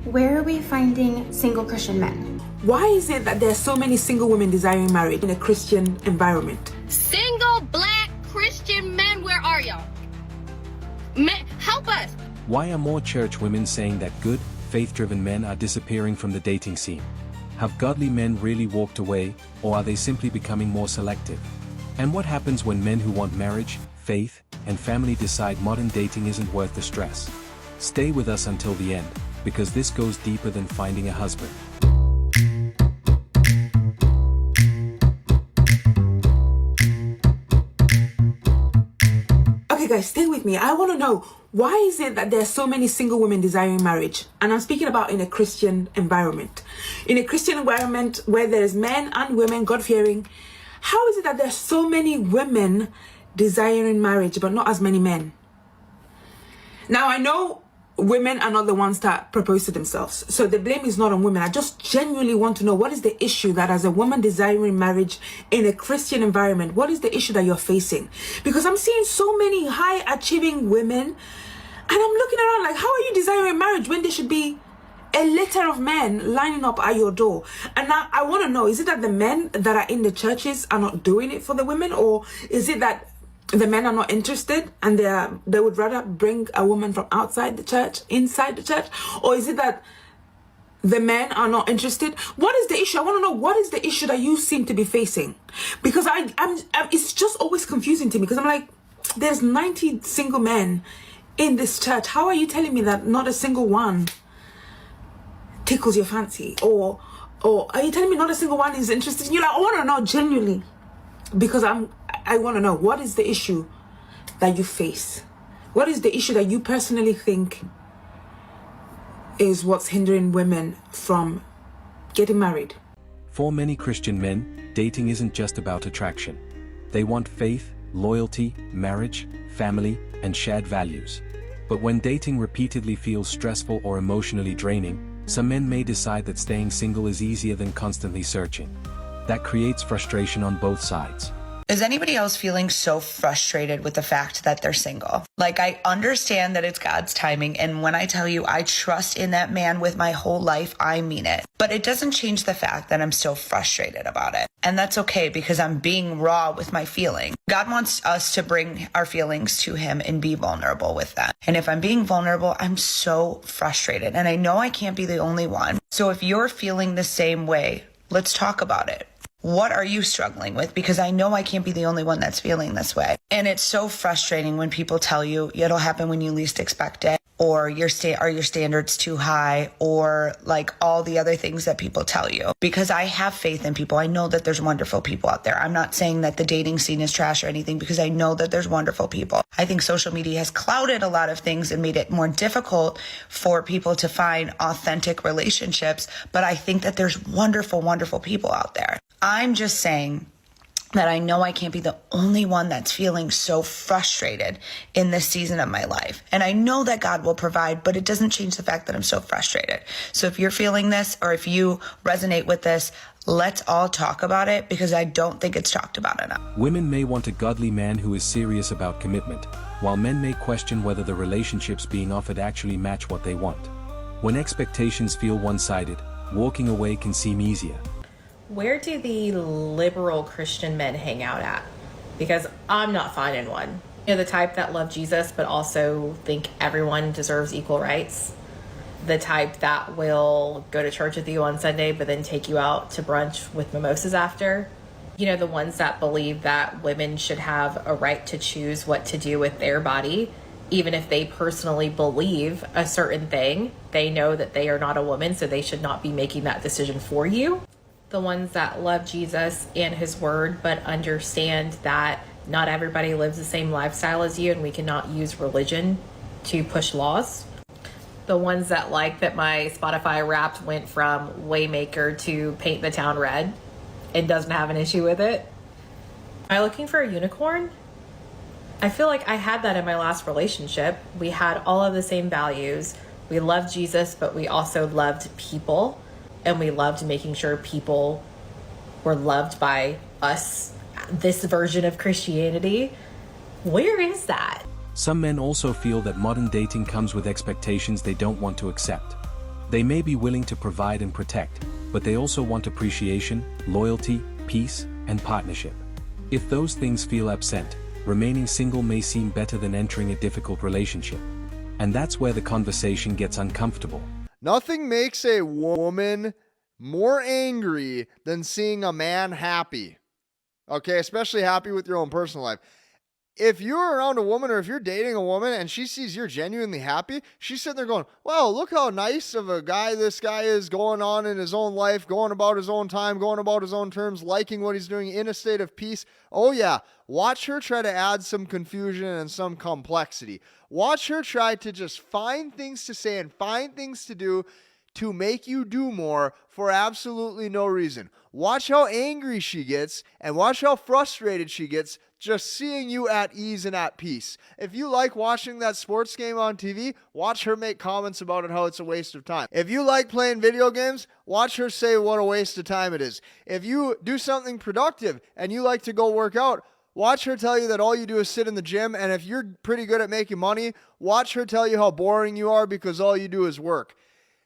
Where are we finding single Christian men? Why is it that there are so many single women desiring marriage in a Christian environment? Single black Christian men, where are y'all? Men, help us. Why are more church women saying that good, faith-driven men are disappearing from the dating scene? Have godly men really walked away, or are they simply becoming more selective? And what happens when men who want marriage, faith, and family decide modern dating isn't worth the stress? Stay with us until the end, because this goes deeper than finding a husband. Okay guys, stay with me. I want to know, why is it that there are so many single women desiring marriage? And I'm speaking about in a Christian environment. In a Christian environment where there's men and women, God-fearing, how is it that there are so many women desiring marriage but not as many men? Now I know women are not the ones that propose to themselves, so the blame is not on women. I just genuinely want to know, what is the issue that as a woman desiring marriage in a Christian environment, what is the issue that you're facing? Because I'm seeing so many high achieving women and I'm looking around like, how are you desiring marriage when there should be a litter of men lining up at your door? And now I want to know, is it that the men that are in the churches are not doing it for the women, or is it that the men are not interested and they would rather bring a woman from outside the church inside the church? Or is it that the men are not interested? What is the issue? I want to know, what is the issue that you seem to be facing? Because I'm it's just always confusing to me, because I'm like, there's 90 single men in this church. How are you telling me that not a single one tickles your fancy? Or are you telling me not a single one is interested in you? Like, I want to know genuinely, because I want to know, what is the issue that you face? What is the issue that you personally think is what's hindering women from getting married? For many Christian men, dating isn't just about attraction. They want faith, loyalty, marriage, family, and shared values. But when dating repeatedly feels stressful or emotionally draining, some men may decide that staying single is easier than constantly searching. That creates frustration on both sides. Is anybody else feeling so frustrated with the fact that they're single? Like, I understand that it's God's timing, and when I tell you I trust in that man with my whole life, I mean it. But it doesn't change the fact that I'm still frustrated about it. And that's okay, because I'm being raw with my feeling. God wants us to bring our feelings to him and be vulnerable with that. And if I'm being vulnerable, I'm so frustrated. And I know I can't be the only one. So if you're feeling the same way, let's talk about it. What are you struggling with? Because I know I can't be the only one that's feeling this way. And it's so frustrating when people tell you it'll happen when you least expect it, or are your standards too high, or like all the other things that people tell you. Because I have faith in people. I know that there's wonderful people out there. I'm not saying that the dating scene is trash or anything, because I know that there's wonderful people. I think social media has clouded a lot of things and made it more difficult for people to find authentic relationships. But I think that there's wonderful, wonderful people out there. I'm just saying that I know I can't be the only one that's feeling so frustrated in this season of my life. And I know that God will provide, but it doesn't change the fact that I'm so frustrated. So if you're feeling this, or if you resonate with this, let's all talk about it, because I don't think it's talked about enough. Women may want a godly man who is serious about commitment, while men may question whether the relationships being offered actually match what they want. When expectations feel one-sided, walking away can seem easier. Where do the liberal Christian men hang out at? Because I'm not finding one. You know, the type that love Jesus but also think everyone deserves equal rights. The type that will go to church with you on Sunday but then take you out to brunch with mimosas after. You know, the ones that believe that women should have a right to choose what to do with their body. Even if they personally believe a certain thing, they know that they are not a woman, so they should not be making that decision for you. The ones that love Jesus and his word, but understand that not everybody lives the same lifestyle as you, and we cannot use religion to push laws. The ones that like that my Spotify Wrapped went from Waymaker to Paint the Town Red and doesn't have an issue with it. Am I looking for a unicorn? I feel like I had that in my last relationship. We had all of the same values. We loved Jesus, but we also loved people. And we loved making sure people were loved by us, this version of Christianity. Where is that? Some men also feel that modern dating comes with expectations they don't want to accept. They may be willing to provide and protect, but they also want appreciation, loyalty, peace, and partnership. If those things feel absent, remaining single may seem better than entering a difficult relationship. And that's where the conversation gets uncomfortable. Nothing makes a woman more angry than seeing a man happy. Okay, especially happy with your own personal life. If you're around a woman or if you're dating a woman and she sees you're genuinely happy, she's sitting there going, wow, look how nice of a guy this guy is, going on in his own life, going about his own time, going about his own terms, liking what he's doing, in a state of peace. Oh yeah, watch her try to add some confusion and some complexity. Watch her try to just find things to say and find things to do to make you do more for absolutely no reason. Watch how angry she gets and watch how frustrated she gets just seeing you at ease and at peace. If you like watching that sports game on TV, watch her make comments about it, how it's a waste of time. If you like playing video games, watch her say what a waste of time it is. If you do something productive and you like to go work out, watch her tell you that all you do is sit in the gym. And if you're pretty good at making money, watch her tell you how boring you are because all you do is work.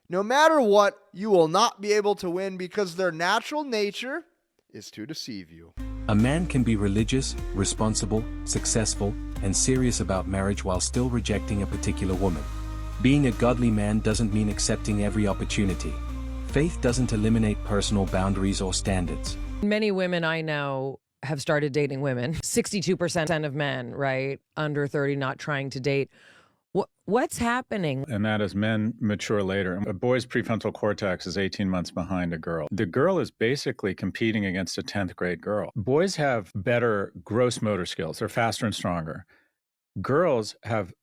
No matter what, you will not be able to win because their natural nature is to deceive you. A man can be religious, responsible, successful, and serious about marriage while still rejecting a particular woman. Being a godly man doesn't mean accepting every opportunity. Faith doesn't eliminate personal boundaries or standards. Many women I know have started dating women. 62% of men, right, under 30 not trying to date. What's happening? And that is men mature later. A boy's prefrontal cortex is 18 months behind a girl. The girl is basically competing against a 10th grade girl. Boys have better gross motor skills. They're faster and stronger. Girls have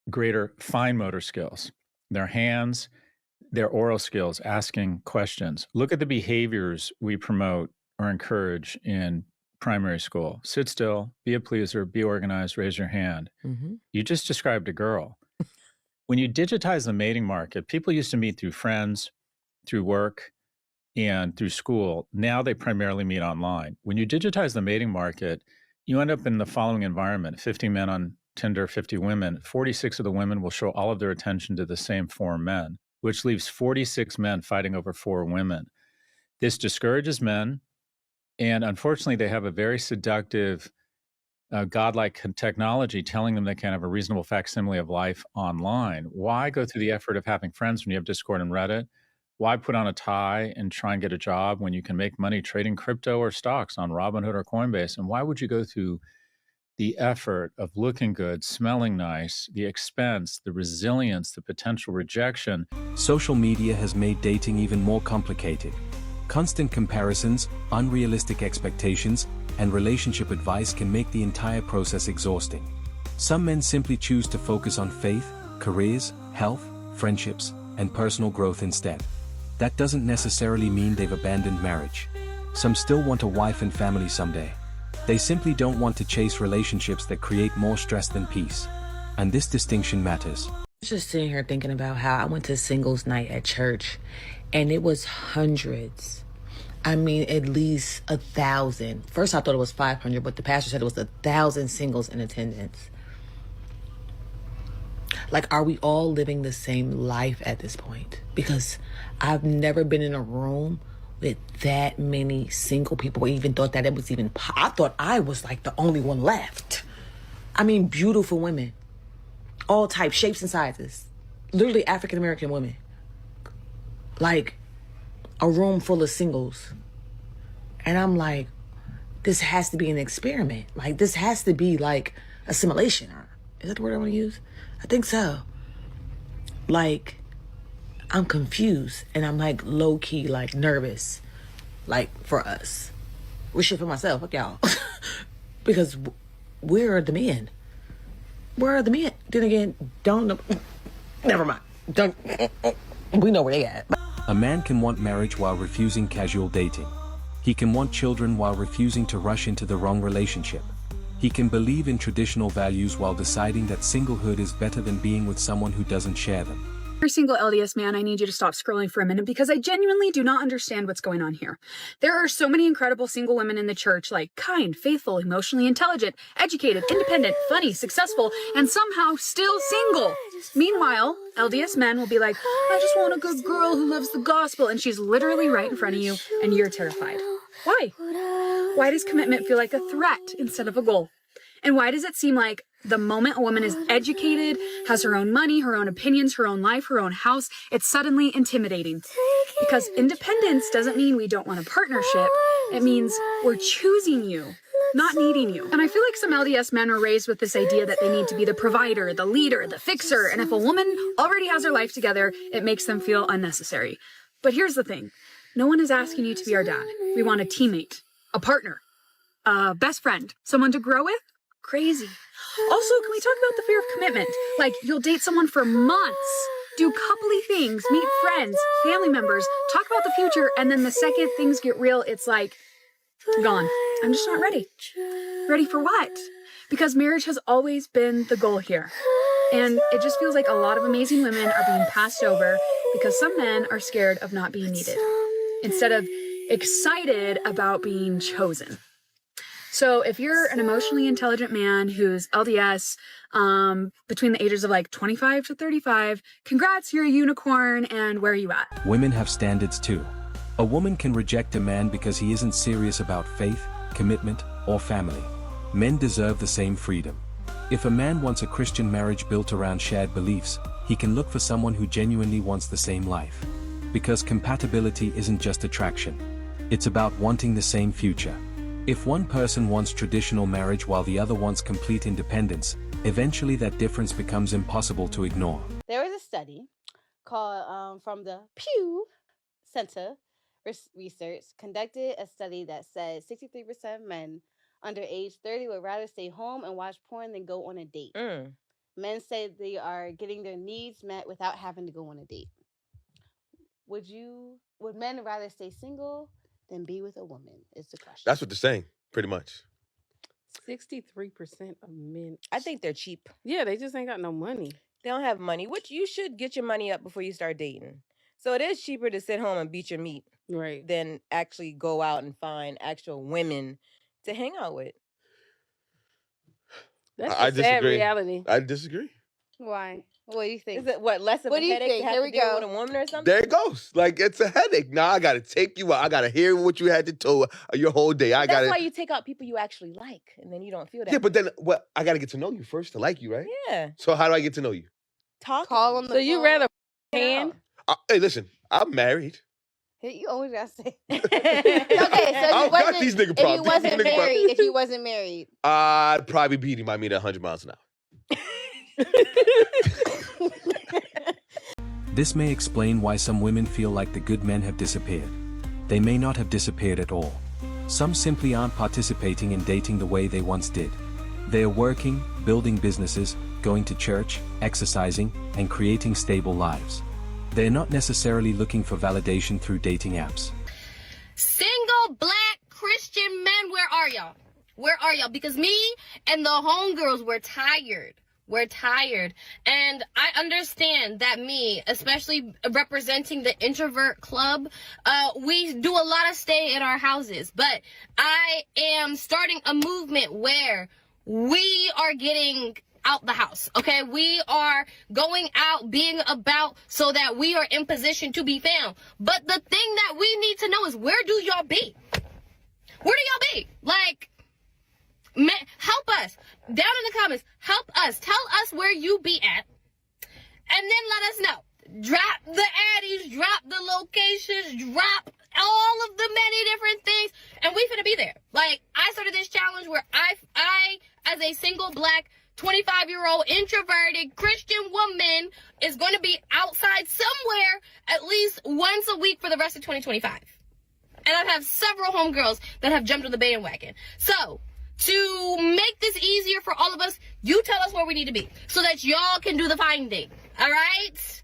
greater fine motor skills. Their hands, their oral skills, asking questions. Look at the behaviors we promote or encourage in primary school. Sit still, be a pleaser, be organized, raise your hand. Mm-hmm. You just described a girl. When you digitize the mating market, people used to meet through friends, through work, and through school. Now they primarily meet online. When you digitize the mating market, you end up in the following environment. 50 men on Tinder, 50 women. 46 of the women will show all of their attention to the same 4 men, which leaves 46 men fighting over 4 women. This discourages men. And unfortunately, they have a very seductive, godlike technology telling them they can have a reasonable facsimile of life online. Why go through the effort of having friends when you have Discord and Reddit? Why put on a tie and try and get a job when you can make money trading crypto or stocks on Robinhood or Coinbase? And why would you go through the effort of looking good, smelling nice, the expense, the resilience, the potential rejection? Social media has made dating even more complicated. Constant comparisons, unrealistic expectations, and relationship advice can make the entire process exhausting. Some men simply choose to focus on faith, careers, health, friendships, and personal growth instead. That doesn't necessarily mean they've abandoned marriage. Some still want a wife and family someday. They simply don't want to chase relationships that create more stress than peace. And this distinction matters. Just sitting here thinking about how I went to singles night at church and it was hundreds. I mean, at least 1,000. First I thought it was 500, but the pastor said it was 1,000 singles in attendance. Like, are we all living the same life at this point? Because I've never been in a room with that many single people or even thought that it was even, I thought I was like the only one left. I mean, beautiful women, all types, shapes and sizes, literally African-American women. Like a room full of singles. And I'm like, this has to be an experiment. Like, this has to be like a simulation. Is that the word I want to use? I think so. Like, I'm confused and I'm like low-key, like nervous, like for us. Wish it for myself, fuck y'all. Because where are the men? Where are the men? Then again, don't know. Never mind. Don't. We know where they at. A man can want marriage while refusing casual dating. He can want children while refusing to rush into the wrong relationship. He can believe in traditional values while deciding that singlehood is better than being with someone who doesn't share them. you're a single LDS man, I need you to stop scrolling for a minute because I genuinely do not understand what's going on here. There are so many incredible single women in the church, like kind, faithful, emotionally intelligent, educated, independent, funny, successful, and somehow still single. Meanwhile, LDS men will be like, I just want a good girl who loves the gospel, and she's literally right in front of you, and you're terrified. Why? Why does commitment feel like a threat instead of a goal? And why does it seem like the moment a woman is educated, has her own money, her own opinions, her own life, her own house, it's suddenly intimidating? Because independence doesn't mean we don't want a partnership. It means we're choosing you, not needing you. And I feel like some LDS men were raised with this idea that they need to be the provider, the leader, the fixer. And if a woman already has her life together, it makes them feel unnecessary. But here's the thing. No one is asking you to be our dad. We want a teammate, a partner, a best friend, someone to grow with. Crazy. Also, can we talk about the fear of commitment? Like, you'll date someone for months, do coupley things, meet friends, family members, talk about the future, and then the second things get real, it's like, gone. I'm just not ready. Ready for what? Because marriage has always been the goal here. And it just feels like a lot of amazing women are being passed over because some men are scared of not being needed, instead of excited about being chosen. So if you're an emotionally intelligent man who's LDS, between the ages of like 25 to 35, congrats, you're a unicorn, and where are you at? Women have standards too. A woman can reject a man because he isn't serious about faith, commitment, or family. Men deserve the same freedom. If a man wants a Christian marriage built around shared beliefs, he can look for someone who genuinely wants the same life. Because compatibility isn't just attraction. It's about wanting the same future. If one person wants traditional marriage while the other wants complete independence, eventually that difference becomes impossible to ignore. There was a study called from the Pew Center Research conducted a study that said 63% of men under age 30 would rather stay home and watch porn than go on a date. Men say they are getting their needs met without having to go on a date. Would men rather stay single than be with a woman is the question. That's what they're saying, pretty much. 63% of men. I think they're cheap. Yeah, they just ain't got no money. They don't have money, which you should get your money up before you start dating. So it is cheaper to sit home and beat your meat than actually go out and find actual women to hang out with. That's a sad reality. I disagree. Why? What do you think? Is it less of a headache to have to deal with a woman or something? There it goes. Like, it's a headache. Now I got to take you out. I got to hear what you had to tell your whole day. That's why you take out people you actually like, and then you don't feel that. Yeah, but then I got to get to know you first to like you, right? Yeah. So how do I get to know you? Call them. So you rather hand? Hey, listen, I'm married. You always gotta say. Okay, so if you wasn't married, I'd probably beat him by me at 100 miles an hour. This may explain why some women feel like the good men have disappeared. They may not have disappeared at all. Some simply aren't participating in dating the way they once did. They are working, building businesses, going to church, exercising, and creating stable lives. They're not necessarily looking for validation through dating apps. Single black Christian men, where are y'all? Where are y'all? Because me and the homegirls, we're tired. We're tired. And I understand that me, especially representing the introvert club, we do a lot of stay in our houses. But I am starting a movement where we are getting out the house, okay? We are going out, being about, so that we are in position to be found. But the thing that we need to know is, where do y'all be? Where do y'all be? Like, help us. Down in the comments, help us. Tell us where you be at. And then let us know. Drop the addies, drop the locations, drop all of the many different things, and we finna be there. Like, I started this challenge where I as a single black 25-year-old introverted Christian woman is going to be outside somewhere at least once a week for the rest of 2025. And I have several homegirls that have jumped on the bandwagon. So, to make this easier for all of us, you tell us where we need to be so that y'all can do the finding. All right?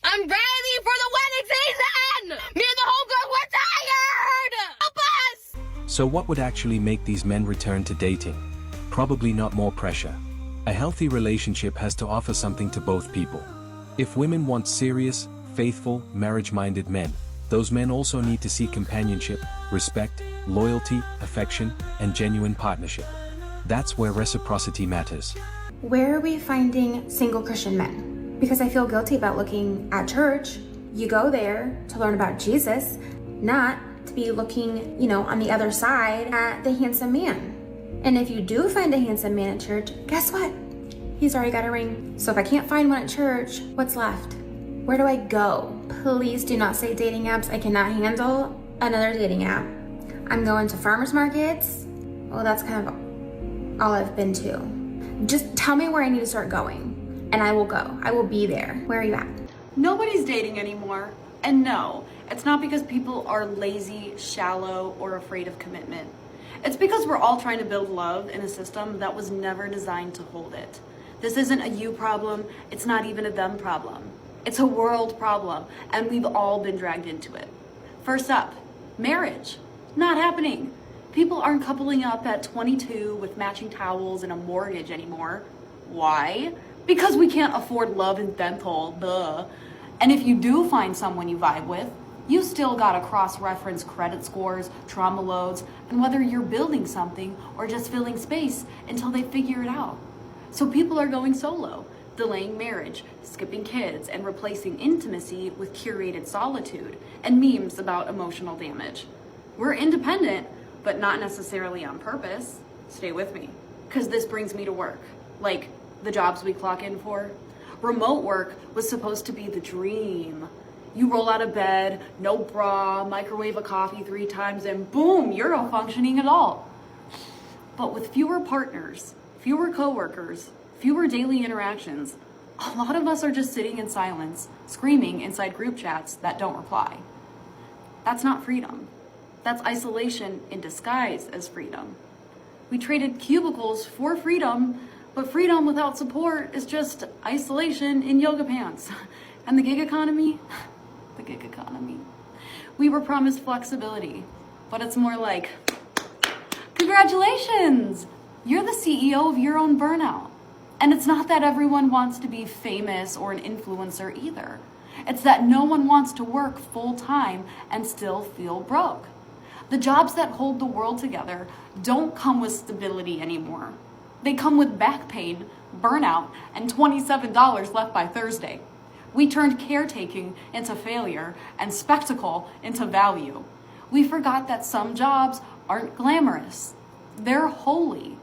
I'm ready for the wedding season! Me and the homegirls, we're tired! Help us! So what would actually make these men return to dating? Probably not more pressure. A healthy relationship has to offer something to both people. If women want serious, faithful, marriage-minded men, those men also need to see companionship, respect, loyalty, affection, and genuine partnership. That's where reciprocity matters. Where are we finding single Christian men? Because I feel guilty about looking at church. You go there to learn about Jesus, not to be looking, on the other side at the handsome man. And if you do find a handsome man at church, guess what? He's already got a ring. So if I can't find one at church, what's left? Where do I go? Please do not say dating apps. I cannot handle another dating app. I'm going to farmers markets. Well, that's kind of all I've been to. Just tell me where I need to start going and I will go. I will be there. Where are you at? Nobody's dating anymore. And no, it's not because people are lazy, shallow, or afraid of commitment. It's because we're all trying to build love in a system that was never designed to hold it. This isn't a you problem. It's not even a them problem. It's a world problem, and we've all been dragged into it. First up, marriage. Not happening. People aren't coupling up at 22 with matching towels and a mortgage anymore. Why? Because we can't afford love and dental, duh. And if you do find someone you vibe with, you still gotta cross-reference credit scores, trauma loads, and whether you're building something or just filling space until they figure it out. So people are going solo, delaying marriage, skipping kids, and replacing intimacy with curated solitude and memes about emotional damage. We're independent, but not necessarily on purpose. Stay with me, because this brings me to work, like the jobs we clock in for. Remote work was supposed to be the dream. You roll out of bed, no bra, microwave a coffee 3 times, and boom, you're a functioning adult. But with fewer partners, fewer coworkers, fewer daily interactions, a lot of us are just sitting in silence, screaming inside group chats that don't reply. That's not freedom. That's isolation in disguise as freedom. We traded cubicles for freedom, but freedom without support is just isolation in yoga pants. And the gig economy? The gig economy. We were promised flexibility, but it's more like, congratulations! You're the CEO of your own burnout. And it's not that everyone wants to be famous or an influencer either. It's that no one wants to work full time and still feel broke. The jobs that hold the world together don't come with stability anymore. They come with back pain, burnout, and $27 left by Thursday. We turned caretaking into failure and spectacle into value. We forgot that some jobs aren't glamorous. They're holy.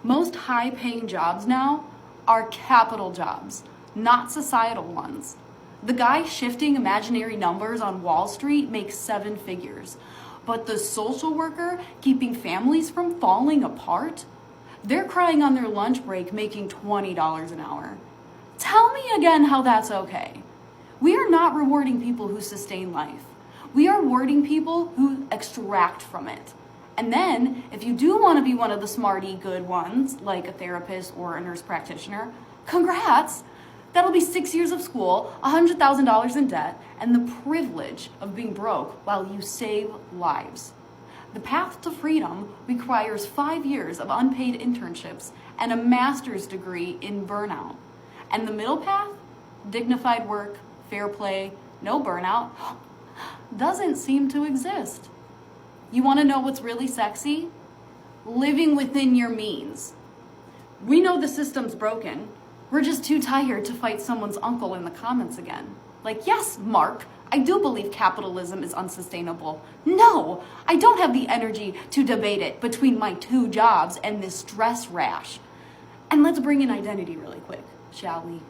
Most high-paying jobs now are capital jobs, not societal ones. The guy shifting imaginary numbers on Wall Street makes 7 figures, but the social worker keeping families from falling apart, they're crying on their lunch break making $20 an hour. Tell me again how that's okay. We are not rewarding people who sustain life. We are rewarding people who extract from it. And then, if you do want to be one of the smarty good ones, like a therapist or a nurse practitioner, congrats! That'll be 6 years of school, $100,000 in debt, and the privilege of being broke while you save lives. The path to freedom requires 5 years of unpaid internships and a master's degree in burnout. And the middle path, dignified work, fair play, no burnout, doesn't seem to exist. You want to know what's really sexy? Living within your means. We know the system's broken. We're just too tired to fight someone's uncle in the comments again. Like, yes, Mark, I do believe capitalism is unsustainable. No, I don't have the energy to debate it between my 2 jobs and this stress rash. And let's bring in identity really quick, shall we?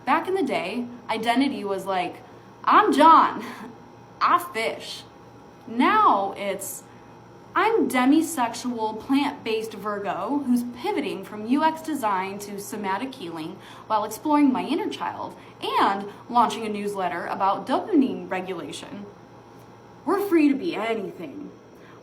Back in the day, identity was like, I'm John, I fish. Now it's, I'm demisexual plant-based Virgo who's pivoting from UX design to somatic healing while exploring my inner child and launching a newsletter about dopamine regulation. We're free to be anything,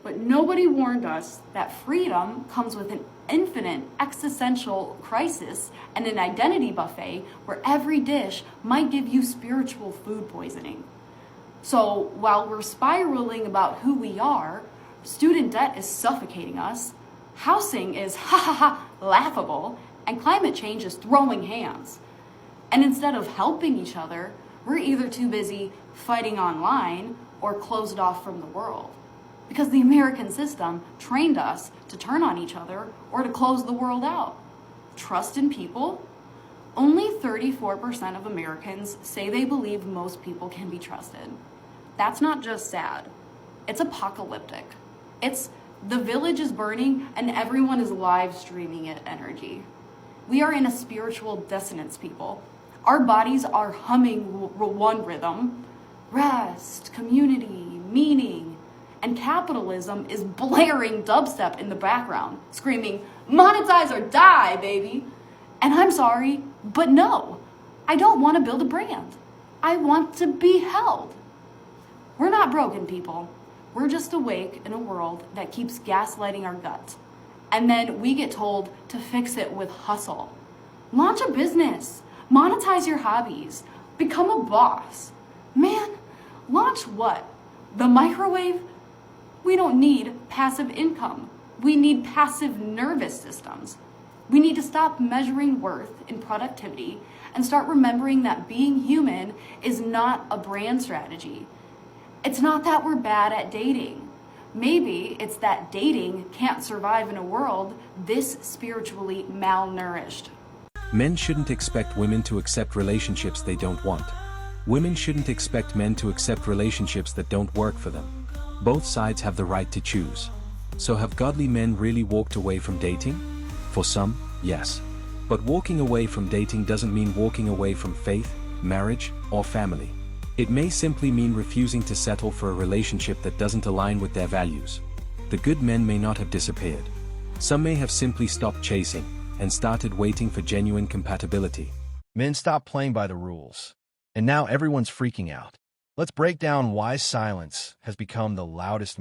but nobody warned us that freedom comes with an infinite existential crisis and an identity buffet where every dish might give you spiritual food poisoning. So while we're spiraling about who we are, student debt is suffocating us, housing is laughable, and climate change is throwing hands. And instead of helping each other, we're either too busy fighting online or closed off from the world. Because the American system trained us to turn on each other or to close the world out. Trust in people? Only 34% of Americans say they believe most people can be trusted. That's not just sad, it's apocalyptic. It's the village is burning and everyone is live streaming it energy. We are in a spiritual dissonance, people. Our bodies are humming one rhythm: rest, community, meaning. And capitalism is blaring dubstep in the background, screaming, monetize or die, baby. And I'm sorry, but no, I don't want to build a brand. I want to be held. We're not broken, people. We're just awake in a world that keeps gaslighting our guts. And then we get told to fix it with hustle. Launch a business, monetize your hobbies, become a boss. Man, launch what? The microwave? We don't need passive income. We need passive nervous systems. We need to stop measuring worth in productivity and start remembering that being human is not a brand strategy. It's not that we're bad at dating. Maybe it's that dating can't survive in a world this spiritually malnourished. Men shouldn't expect women to accept relationships they don't want. Women shouldn't expect men to accept relationships that don't work for them. Both sides have the right to choose. So have godly men really walked away from dating? For some, yes. But walking away from dating doesn't mean walking away from faith, marriage, or family. It may simply mean refusing to settle for a relationship that doesn't align with their values. The good men may not have disappeared. Some may have simply stopped chasing and started waiting for genuine compatibility. Men stopped playing by the rules, and now everyone's freaking out. Let's break down why silence has become the loudest move.